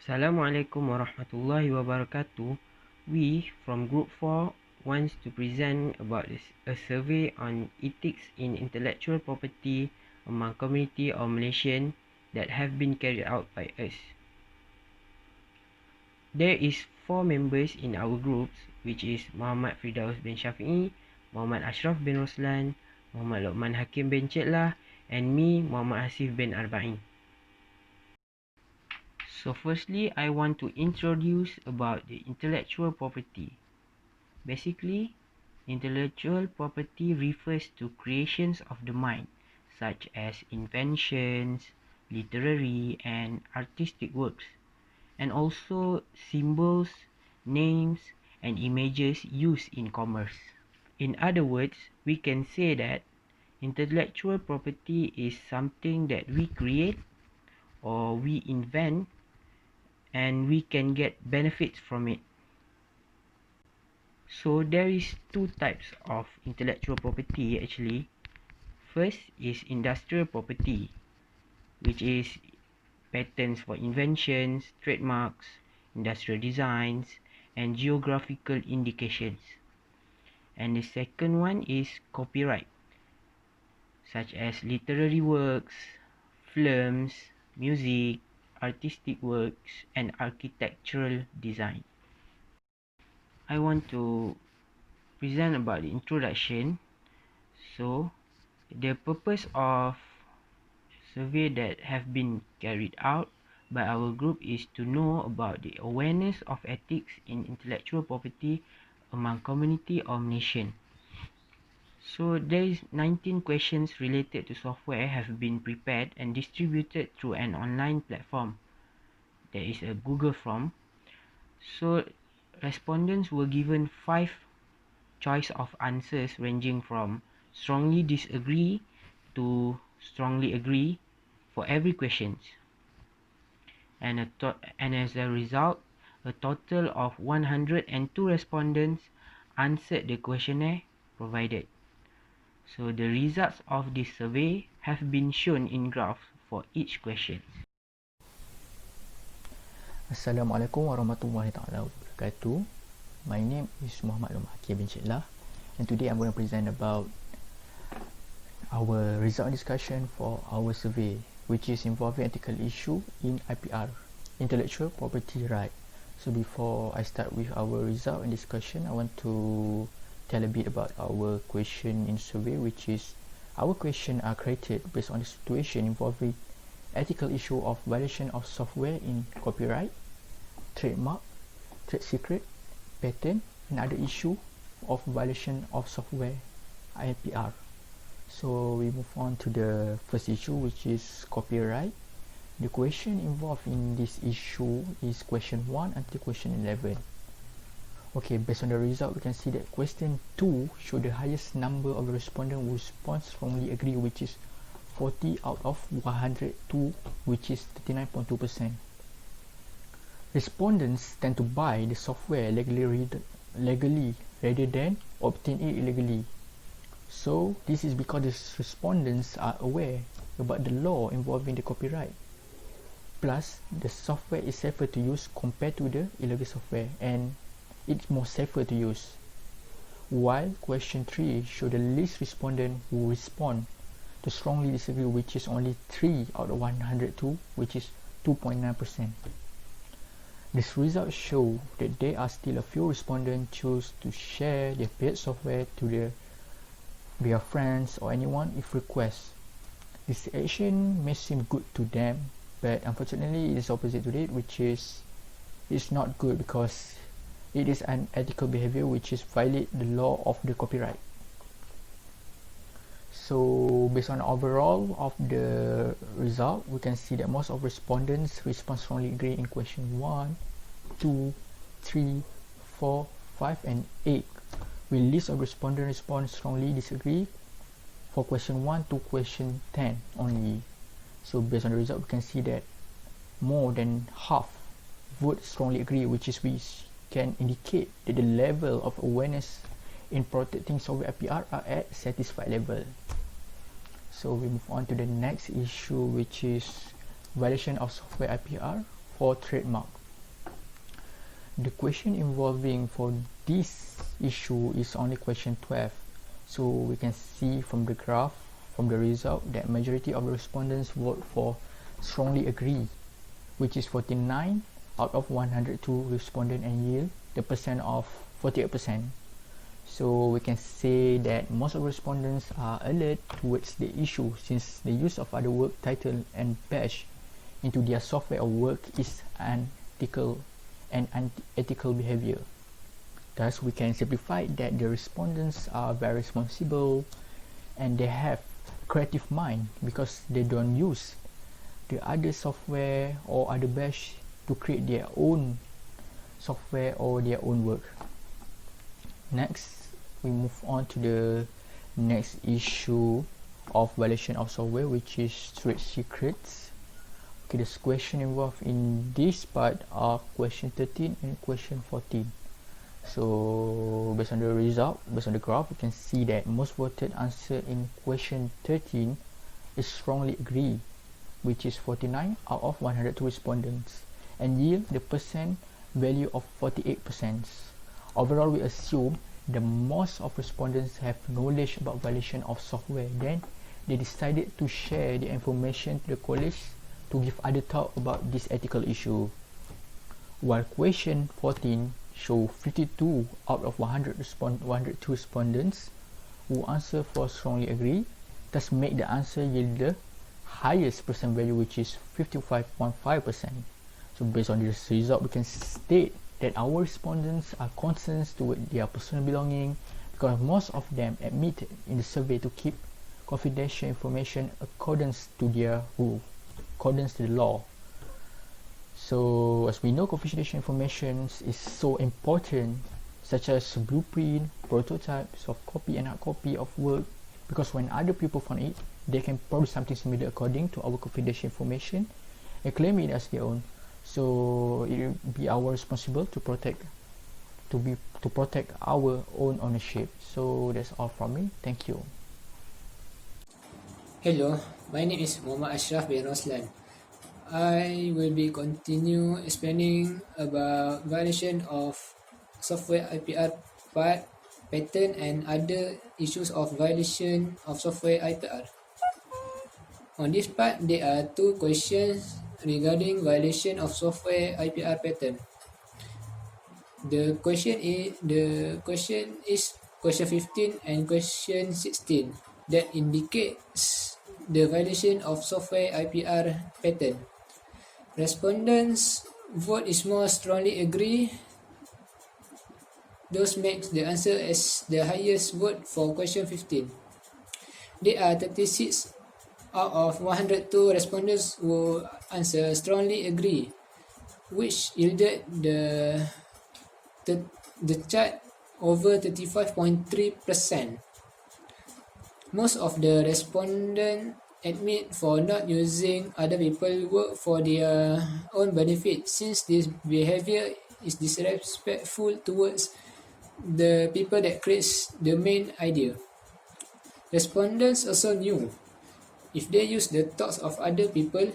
Assalamualaikum warahmatullahi wabarakatuh. We from Group 4 wants to present about a survey on ethics in intellectual property among community of Malaysian that have been carried out by us. There is 4 members in our groups, which is Muhammad Firdaus bin Syafi'i, Muhammad Ashraf bin Roslan, Muhammad Lokman Hakim bin Cetlah, and me, Muhammad Hasif bin Arba'in. So firstly, I want to introduce about the intellectual property. Basically, intellectual property refers to creations of the mind, such as inventions, literary and artistic works, and also symbols, names, and images used in commerce. In other words, we can say that intellectual property is something that we create or we invent and we can get benefits from it. So there is two types of intellectual property actually. First is industrial property, which is patents for inventions, trademarks, industrial designs, and geographical indications. And the second one is copyright, such as literary works, films, music, artistic works, and architectural design. I want to present about the introduction. So, the purpose of survey that have been carried out by our group is to know about the awareness of ethics in intellectual property among community of nation. So, there is 19 questions related to software have been prepared and distributed through an online platform. There is a Google form. So, respondents were given 5 choice of answers ranging from strongly disagree to strongly agree for every question. And as a result, a total of 102 respondents answered the questionnaire provided. So the results of this survey have been shown in graphs for each question. Assalamualaikum warahmatullahi wabarakatuh. My name is Muhammad Lokman Hakim bin Cetlah, and today I'm going to present about our result discussion for our survey, which is involving ethical issue in IPR, intellectual property right. So before I start with our result and discussion, I want to tell a bit about our question in survey, which is our question are created based on the situation involving ethical issue of violation of software in copyright, trademark, trade secret, patent, and other issue of violation of software IPR. So we move on to the first issue, which is copyright. The question involved in this issue is question 1 until question 11. Okay, based on the result, we can see that question 2 show the highest number of respondents who respond strongly agree, which is 40 out of 102, which is 39.2%. Respondents tend to buy the software legally rather than obtain it illegally. So this is because the respondents are aware about the law involving the copyright. Plus, the software is safer to use compared to the illegal software, and it's more safer to use. While question 3 show the least respondent who respond to strongly disagree, which is only 3 out of 102, which is 2.9%. This result show that there are still a few respondents choose to share their paid software to their friends or anyone if request. This action may seem good to them, but unfortunately it is opposite to it, which is it's not good because it is an ethical behavior which is violate the law of the copyright. So based on overall of the result, we can see that most of respondents respond strongly agree in question 1, 2, 3, 4, 5, and 8. We list of respondents respond strongly disagree for question 1 to question 10 only. So based on the result, we can see that more than half vote strongly agree, which can indicate that the level of awareness in protecting software IPR are at satisfied level. So we move on to the next issue, which is violation of software IPR for trademark. The question involving for this issue is only question 12. So we can see from the graph, from the result, that majority of the respondents vote for strongly agree, which is 49 out of 102 respondent, and yield the percent of 48%. So we can say that most of respondents are alert towards the issue, since the use of other work title and badge into their software or work is unethical and unethical behavior. Thus, we can simplify that the respondents are very responsible and they have creative mind, because they don't use the other software or other badge to create their own software or their own work. Next, we move on to the next issue of violation of software, which is trade secrets. Okay, the question involved in this part are question 13 and question 14. So based on the result, based on the graph, we can see that most voted answer in question 13 is strongly agree, which is 49 out of 102 respondents, and yield the percent value of 48%. Overall, we assume the most of respondents have knowledge about violation of software. Then they decided to share the information to the college to give other thought about this ethical issue. While question 14 show 52 out of 102 respondents who answer for strongly agree, thus make the answer yield the highest percent value, which is 55.5%. So based on this result, we can state that our respondents are concerned toward their personal belonging, because most of them admitted in the survey to keep confidential information accordance to their rule, accordance to the law. So as we know, confidential information is so important, such as blueprint, prototype, soft copy and hard copy of work, because when other people find it, they can produce something similar according to our confidential information and claim it as their own. So it will be our responsibility to protect our own ownership. So that's all from me. Thank you. Hello, my name is Muhammad Ashraf bin Roslan. I will be continue explaining about violation of software IPR part, patent and other issues of violation of software IPR. On this part, there are two questions regarding violation of software IPR patent. The question is question 15 and question 16 that indicates the violation of software IPR patent. Respondents' vote is more strongly agree. Those makes the answer as the highest vote for question 15. There are 36 out of 102 respondents who answer strongly agree, which yielded the chart over 35.3%. Most of the respondents admit for not using other people's work for their own benefit, since this behavior is disrespectful towards the people that creates the main idea. Respondents also knew if they use the thoughts of other people,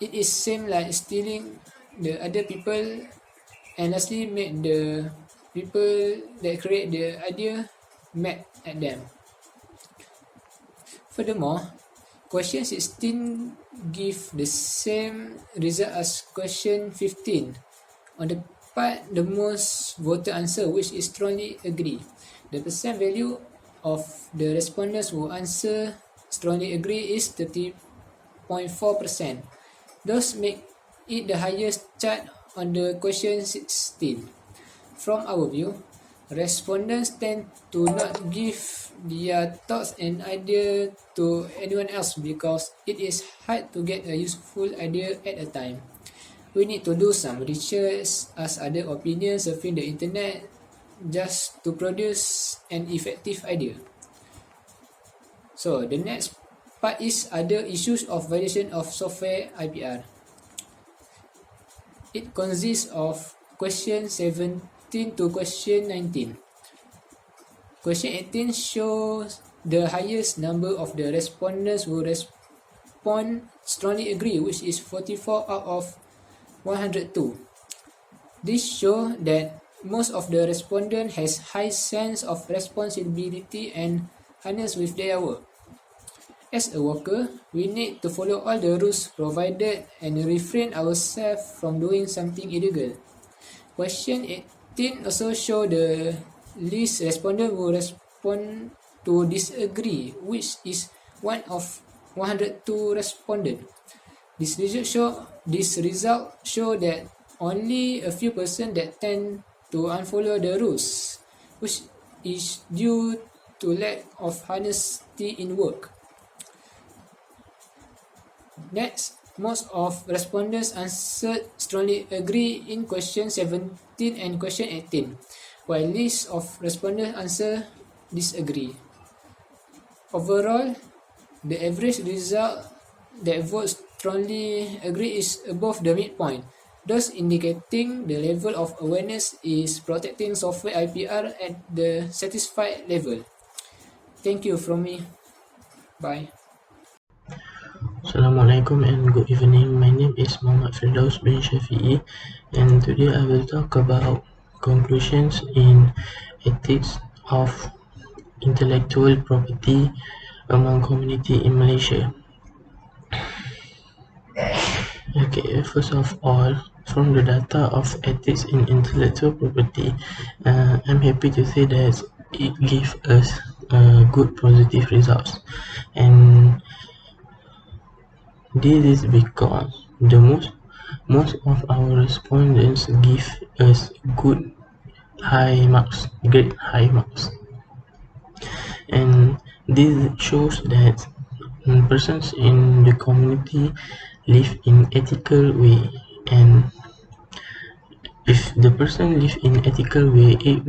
it is same like stealing the other people, and lastly make the people that create the idea mad at them. Furthermore, question 16 give the same result as question 15. On the part the most voted answer, which is strongly agree, the percent value of the respondents who answer strongly agree is 30.4%. Thus make it the highest chart on the question 16. From our view, respondents tend to not give their thoughts and idea to anyone else because it is hard to get a useful idea at a time. We need to do some research, ask other opinions, surfing the internet just to produce an effective idea. So the next part is other issues of violation of software IPR. It consists of question 17 to question 19. Question 18 shows the highest number of the respondents who respond strongly agree, which is 44 out of 102. This shows that most of the respondents has high sense of responsibility and harness with their work. As a worker, we need to follow all the rules provided and refrain ourselves from doing something illegal. Question 18 also show the least respondent will respond to disagree, which is one of 102 respondents. This result show that only a few percent that tend to unfollow the rules, which is due to lack of honesty in work. Next, most of respondents answered strongly agree in question 17 and question 18, while least of respondents answer disagree. Overall, the average result that votes strongly agree is above the midpoint, thus indicating the level of awareness is protecting software IPR at the satisfied level. Thank you from me. Bye. Assalamualaikum and good evening. My name is Muhammad Firdaus bin Shafi'i, and today I will talk about conclusions in ethics of intellectual property among community in Malaysia. Okay, first of all, from the data of ethics in intellectual property, I'm happy to say that it gives us good positive results, and this is because the most of our respondents give us good grade high marks, and this shows that persons in the community live in ethical way, and if the person live in ethical way, it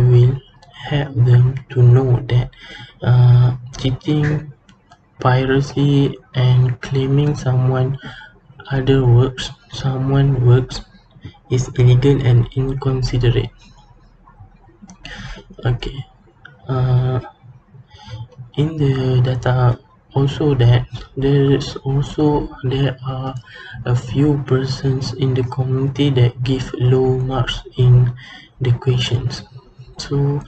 will help them to know that cheating, piracy, and claiming someone works is illegal and inconsiderate. Okay. In the data also that there are a few persons in the community that give low marks in the questions. So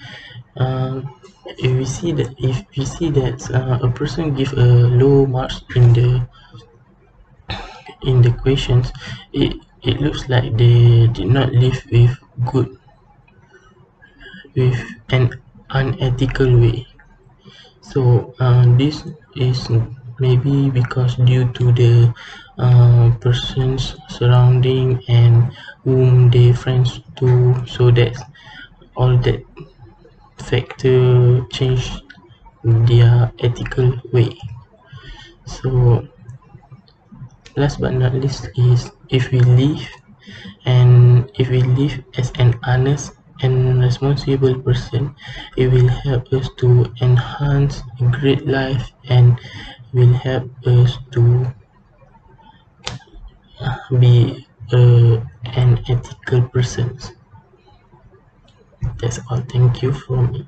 if we see that a person give a low marks in the questions, it looks like they did not live with an unethical way. So this is maybe because due to the persons surrounding and whom they friends to, so that all that factor change their ethical way. So last but not least is if we live as an honest and responsible person, it will help us to enhance a great life and will help us to be an ethical person. That's all. Thank you for me.